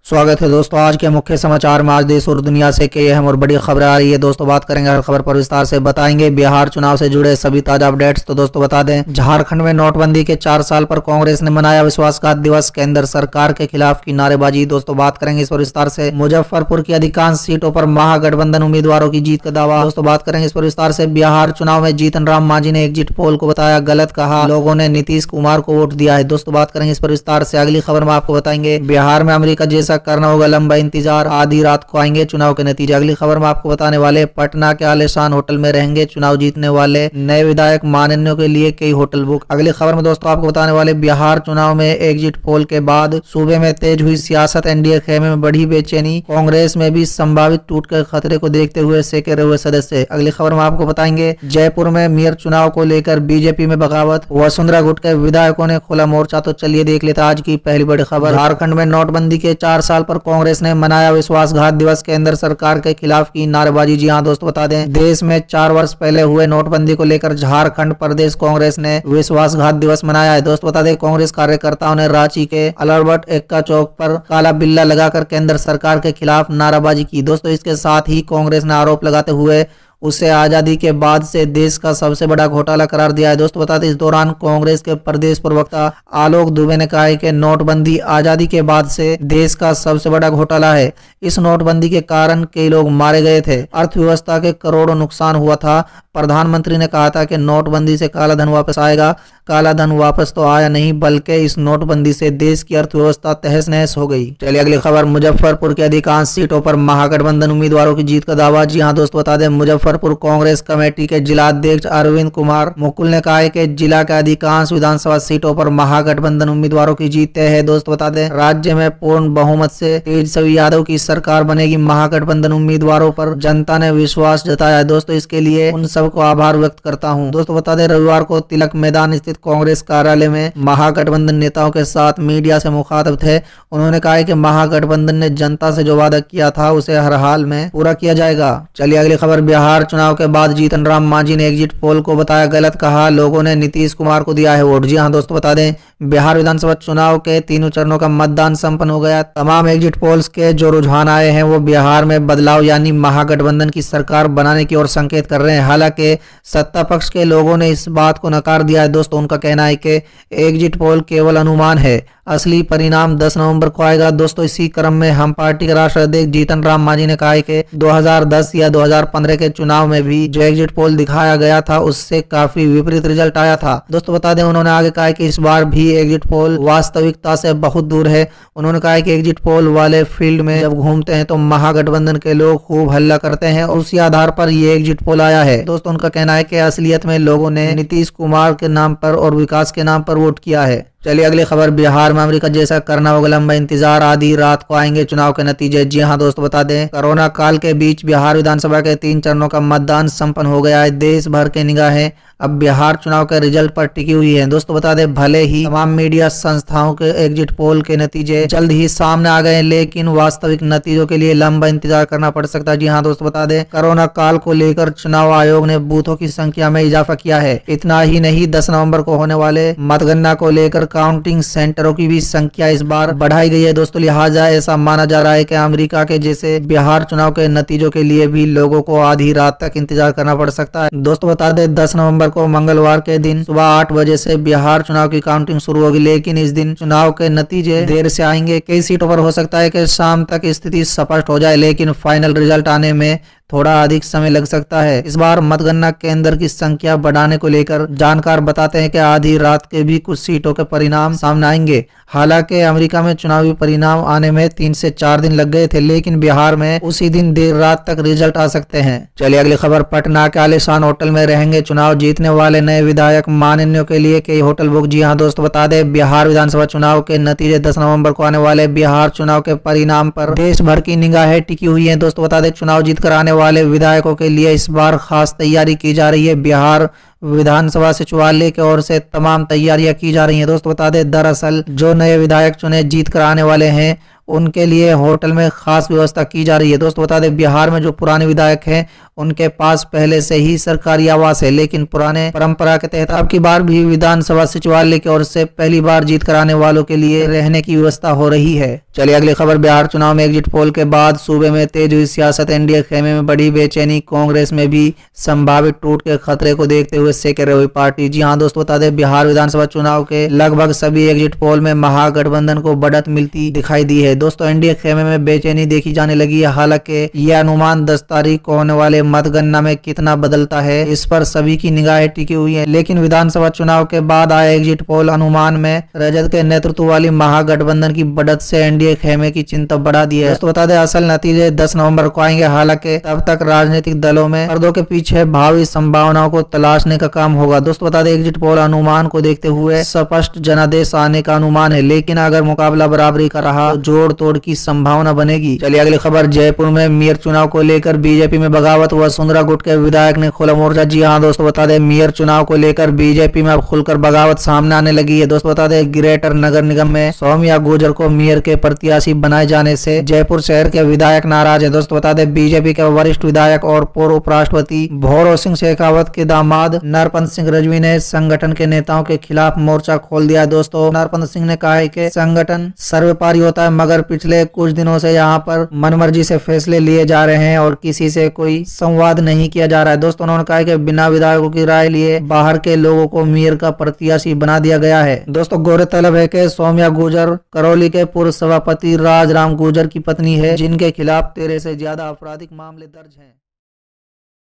स्वागत है दोस्तों आज के मुख्य समाचार में। आज देश और दुनिया से कई अहम और बड़ी खबरें आ रही है दोस्तों। बात करेंगे हर खबर पर विस्तार से, बताएंगे बिहार चुनाव से जुड़े सभी ताजा अपडेट्स। तो दोस्तों बता दें, झारखंड में नोटबंदी के 4 साल पर कांग्रेस ने मनाया विश्वासघात दिवस, केंद्र सरकार के खिलाफ की नारेबाजी। दोस्तों बात करेंगे इस पर विस्तार से। मुजफ्फरपुर की अधिकांश सीटों पर महागठबंधन उम्मीदवारों की जीत का दावा। दोस्तों बात करेंगे इस पर विस्तार से। बिहार चुनाव में जीतन राम मांझी ने एग्जिट पोल को बताया गलत, कहा लोगों ने नीतीश कुमार को वोट दिया है। दोस्तों बात करेंगे इस पर विस्तार से। अगली खबर में आपको बताएंगे बिहार में अमेरिका जैसा करना होगा लंबा इंतजार, आधी रात को आएंगे चुनाव के नतीजे। अगली खबर में आपको बताने वाले पटना के आलीशान होटल में रहेंगे चुनाव जीतने वाले नए विधायक, माननीयों के लिए कई होटल बुक। अगली खबर में दोस्तों आपको बताने वाले बिहार चुनाव में एग्जिट पोल के बाद सूबे में तेज हुई सियासत, एनडीए खेमे में बढ़ी बेचैनी, कांग्रेस में भी संभावित टूट के खतरे को देखते हुए सेके रहे सदस्य। अगली खबर में आपको बताएंगे जयपुर में मेयर चुनाव को लेकर बीजेपी में बगावत, वसुंधरा गुट के विधायकों ने खोला मोर्चा। तो चलिए देख लेते आज की पहली बड़ी खबर। झारखंड में नोटबंदी के 4 साल पर कांग्रेस ने मनाया विश्वासघात दिवस, केंद्र सरकार के खिलाफ की नारेबाजी। जी हां दोस्तों बता दें, देश में 4 वर्ष पहले हुए नोटबंदी को लेकर झारखंड प्रदेश कांग्रेस ने विश्वासघात दिवस मनाया है। दोस्तों बता दें, कांग्रेस कार्यकर्ताओं ने रांची के अल्बर्ट एक्का चौक पर काला बिल्ला लगाकर केंद्र सरकार के खिलाफ नारेबाजी की। दोस्तों इसके साथ ही कांग्रेस ने आरोप लगाते हुए उसे आजादी के बाद से देश का सबसे बड़ा घोटाला करार दिया है। दोस्तों बता दें, इस दौरान कांग्रेस के प्रदेश प्रवक्ता आलोक दुबे ने कहा है कि नोटबंदी आजादी के बाद से देश का सबसे बड़ा घोटाला है। इस नोटबंदी के कारण कई लोग मारे गए थे, अर्थव्यवस्था के करोड़ों नुकसान हुआ था। प्रधानमंत्री ने कहा था कि नोटबंदी से काला धन वापस आएगा। काला धन वापस तो आया नहीं, बल्कि इस नोटबंदी से देश की अर्थव्यवस्था तहस नहस हो गई। चलिए अगली खबर। मुजफ्फरपुर के अधिकांश सीटों पर महागठबंधन उम्मीदवारों की जीत का दावा। जी हां दोस्तों बता दें, मुजफ्फरपुर कांग्रेस कमेटी के जिला अध्यक्ष अरविंद कुमार मुकुल ने कहा है कि जिला के अधिकांश विधानसभा सीटों पर महागठबंधन उम्मीदवारों की जीत तय है। दोस्तों बता दें, राज्य में पूर्ण बहुमत से तेजस्वी यादव की सरकार बनेगी। महागठबंधन उम्मीदवारों पर जनता ने विश्वास जताया है। दोस्तों इसके लिए उन सबको आभार व्यक्त करता हूं। दोस्तों बता दें, रविवार को तिलक मैदान स्थित कांग्रेस कार्यालय में महागठबंधन नेताओं के साथ मीडिया से मुखातब थे। उन्होंने कहा कि महागठबंधन ने जनता से जो वादा किया था उसे हर हाल में पूरा किया जाएगा। चलिए अगली खबर। बिहार चुनाव के बाद जीतन राम मांझी ने एग्जिट पोल को बताया गलत, कहा लोगों ने नीतीश कुमार को दिया है वोट। जी हां दोस्तों बता दें, बिहार विधानसभा चुनाव के 3 चरणों का मतदान संपन्न हो गया। तमाम एग्जिट पोल्स के जो रुझान आए हैं वो बिहार में बदलाव यानी महागठबंधन की सरकार बनाने की ओर संकेत कर रहे हैं। हालांकि सत्ता पक्ष के लोगों ने इस बात को नकार दिया है। दोस्तों उनका कहना है कि एग्जिट पोल केवल अनुमान है, असली परिणाम 10 नवंबर को आएगा। दोस्तों इसी क्रम में हम पार्टी के राष्ट्रीय अध्यक्ष जीतन राम मांझी ने कहा है कि 2010 या 2015 के चुनाव में भी जो एग्जिट पोल दिखाया गया था उससे काफी विपरीत रिजल्ट आया था। दोस्तों बता दें, उन्होंने आगे कहा कि इस बार भी एग्जिट पोल वास्तविकता से बहुत दूर है। उन्होंने कहा कि एग्जिट पोल वाले फील्ड में जब घूमते हैं तो महागठबंधन के लोग खूब हल्ला करते हैं और उसी आधार पर ये एग्जिट पोल आया है। दोस्तों उनका कहना है कि असलियत में लोगों ने नीतीश कुमार के नाम पर और विकास के नाम पर वोट किया है। चलिए अगली खबर। बिहार में अमेरिका जैसा करना होगा लंबा इंतजार, आधी रात को आएंगे चुनाव के नतीजे। जी हां दोस्तों बता दें, कोरोना काल के बीच बिहार विधानसभा के 3 चरणों का मतदान संपन्न हो गया है। देश भर के निगाहें अब बिहार चुनाव के रिजल्ट पर टिकी हुई है। दोस्तों बता दें, भले ही तमाम मीडिया संस्थाओं के एग्जिट पोल के नतीजे जल्द ही सामने आ गए, लेकिन वास्तविक नतीजों के लिए लंबा इंतजार करना पड़ सकता है। जी हां दोस्तों बता दें, कोरोना काल को लेकर चुनाव आयोग ने बूथों की संख्या में इजाफा किया है। इतना ही नहीं, 10 नवंबर को होने वाले मतगणना को लेकर काउंटिंग सेंटरों की भी संख्या इस बार बढ़ाई गई है। दोस्तों लिहाजा ऐसा माना जा रहा है कि अमेरिका के जैसे बिहार चुनाव के नतीजों के लिए भी लोगों को आधी रात तक इंतजार करना पड़ सकता है। दोस्तों बता दें, 10 नवंबर को मंगलवार के दिन सुबह 8 बजे से बिहार चुनाव की काउंटिंग शुरू होगी, लेकिन इस दिन चुनाव के नतीजे देर से आएंगे। कई सीटों पर हो सकता है कि शाम तक स्थिति स्पष्ट हो जाए, लेकिन फाइनल रिजल्ट आने में थोड़ा अधिक समय लग सकता है। इस बार मतगणना केंद्र की संख्या बढ़ाने को लेकर जानकार बताते हैं कि आधी रात के भी कुछ सीटों के परिणाम सामने आएंगे। हालांकि अमेरिका में चुनावी परिणाम आने में 3 से 4 दिन लग गए थे, लेकिन बिहार में उसी दिन देर रात तक रिजल्ट आ सकते हैं। चलिए अगली खबर। पटना के आलीशान होटल में रहेंगे चुनाव जीतने वाले नए विधायक, माननीयों के लिए कई होटल बुक। जी हाँ दोस्तों बता दें, बिहार विधानसभा चुनाव के नतीजे 10 नवंबर को आने वाले बिहार चुनाव के परिणाम पर देश भर की निगाहें टिकी हुई है। दोस्तों बता दें, चुनाव जीत कर आने वाले विधायकों के लिए इस बार खास तैयारी की जा रही है। बिहार विधानसभा सचिवालय की ओर से तमाम तैयारियां की जा रही हैं। दोस्तों बता दें, दरअसल जो नए विधायक चुने जीत कर आने वाले हैं उनके लिए होटल में खास व्यवस्था की जा रही है। दोस्तों बता दें, बिहार में जो पुराने विधायक हैं उनके पास पहले से ही सरकारी आवास है, लेकिन पुराने परंपरा के तहत अब की बार भी विधानसभा सचिवालय की ओर से पहली बार जीत कराने वालों के लिए रहने की व्यवस्था हो रही है। चलिए अगली खबर। बिहार चुनाव में एग्जिट पोल के बाद सूबे में तेज हुई सियासत, एनडीए खेमे में बढ़ी बेचैनी, कांग्रेस में भी संभावित टूट के खतरे को देखते हुए सेकेरे हुई पार्टी। जी हां दोस्तों, बता दें बिहार विधानसभा चुनाव के लगभग सभी एग्जिट पोल में महागठबंधन को बढ़त मिलती दिखाई दी है। दोस्तों एनडीए खेमे में बेचैनी देखी जाने लगी है। हालांकि यह अनुमान 10 तारीख को होने वाले मतगणना में कितना बदलता है इस पर सभी की निगाहें टिकी हुई है, लेकिन विधानसभा चुनाव के बाद आए एग्जिट पोल अनुमान में रजत के नेतृत्व वाली महागठबंधन की बढ़त से एनडीए खेमे की चिंता बढ़ा दी है। दोस्तों बता दें असल नतीजे 10 नवंबर को आएंगे। हालांकि तब तक राजनीतिक दलों में पर्दों के पीछे भावी संभावनाओं को तलाशने का काम होगा। दोस्तों बता दें एग्जिट पोल अनुमान को देखते हुए स्पष्ट जनादेश आने का अनुमान है, लेकिन अगर मुकाबला बराबरी का रहा तो जोड़ तोड़ की संभावना बनेगी। चलिए अगली खबर। जयपुर में मेयर चुनाव को लेकर बीजेपी में बगावत, वसुंधरा गुट के विधायक ने खोला मोर्चा। जी हाँ दोस्तों, बता दें मेयर चुनाव को लेकर बीजेपी में अब खुलकर बगावत सामने आने लगी है। दोस्तों बता दें ग्रेटर नगर निगम में सौम्या गुर्जर को मेयर के प्रत्याशी बनाए जाने से जयपुर शहर के विधायक नाराज है। दोस्तों बता दें बीजेपी के वरिष्ठ विधायक और पूर्व उपराष्ट्रपति भौरव सिंह शेखावत के दामाद नरपंथ सिंह रजवी ने संगठन के नेताओं के खिलाफ मोर्चा खोल दिया है। दोस्तों नरपंथ सिंह ने कहा है कि संगठन सर्वपारी होता है, मगर पिछले कुछ दिनों से यहाँ पर मनमर्जी से फैसले लिए जा रहे हैं और किसी से कोई संवाद नहीं किया जा रहा है। दोस्तों उन्होंने कहा कि बिना विधायकों की राय लिए बाहर के लोगों को मेयर का प्रत्याशी बना दिया गया है। दोस्तों गौरतलब है कि सौम्या गुर्जर करौली के पूर्व सभापति राजराम गुर्जर की पत्नी है, जिनके खिलाफ 13 से ज्यादा आपराधिक मामले दर्ज हैं।